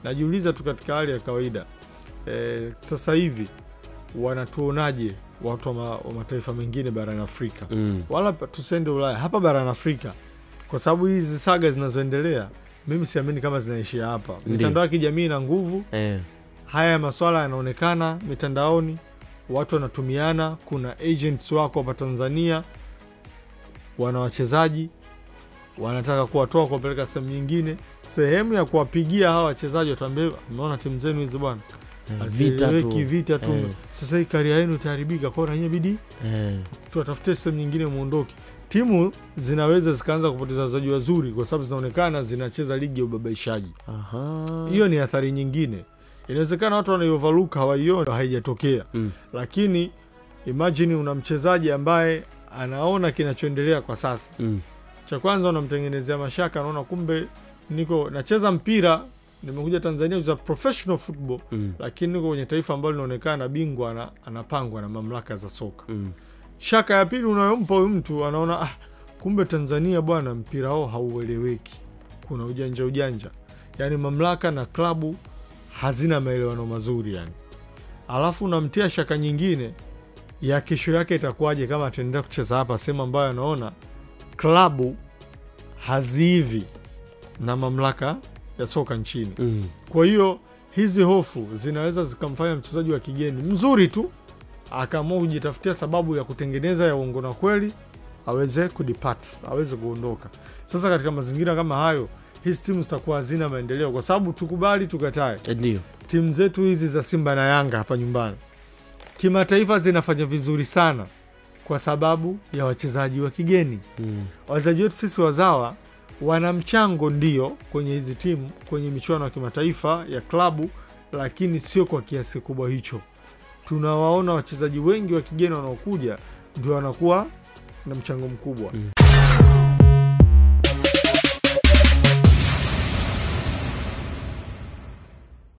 najiuliza tu katika hali ya kawaida, sasa hivi wanatuonaje watu wa mataifa mengine barani Afrika? Wala tusende Ulaya, hapa barani Afrika, kwa sababu hizi saga zinazoendelea mimi siamini kama zinaishia hapa. Mitandao ya kijamii na nguvu. Haya maswala yanaonekana mitandaoni, watu wanatumiana. Kuna agents wako hapa Tanzania, wana wachezaji wanataka kuwatoa kuwapeleka sehemu nyingine. Sehemu ya kuwapigia hawa wachezaji wataambia, unaona timu zenu hizo bwana, vita tu. Sasa hii career yenu itaharibika, kwa hiyo bidii tuwatafute sehemu nyingine muondoke. Timu zinaweza zikaanza kupoteza wachezaji wazuri kwa sababu zinaonekana zinacheza ligi ya ubabaishaji. Hiyo ni athari nyingine. Inawezekana watu wanaiovaluka hawaioni, haijatokea. Lakini imagine una mchezaji ambaye anaona kinachoendelea kwa sasa. Cha kwanza unamtengenezea mashaka, anaona kumbe niko nacheza mpira, nimekuja Tanzania za professional football, lakini niko kwenye taifa ambalo linaonekana bingwa anapangwa na mamlaka za soka. Shaka ya pili unayompa huyu mtu, anaona kumbe Tanzania bwana mpira wao haueleweki. Kuna ujanja. Yaani mamlaka na klabu hazina maelewano mazuri yani. Alafu unamtia shaka nyingine ya kesho yake itakuwaje kama ataendelea kucheza hapa sehemu ambayo anaona klabu hazivi na mamlaka ya soka nchini. Kwa hiyo hizi hofu zinaweza zikamfanya mchezaji wa kigeni mzuri tu akaamua kujitafutia sababu ya kutengeneza ya uongo na kweli, aweze kudepart, aweze kuondoka. Sasa katika mazingira kama hayo, hizi timu zitakuwa hazina maendeleo, kwa sababu tukubali tukatae, ndio timu zetu hizi za Simba na Yanga hapa nyumbani kimataifa zinafanya vizuri sana kwa sababu ya wachezaji wa kigeni. Wachezaji wetu sisi wazawa wana mchango ndio kwenye hizi timu, kwenye michuano ya kimataifa ya klabu, lakini sio kwa kiasi kubwa hicho. Tunawaona wachezaji wengi wa kigeni wanaokuja ndio wanakuwa na mchango mkubwa.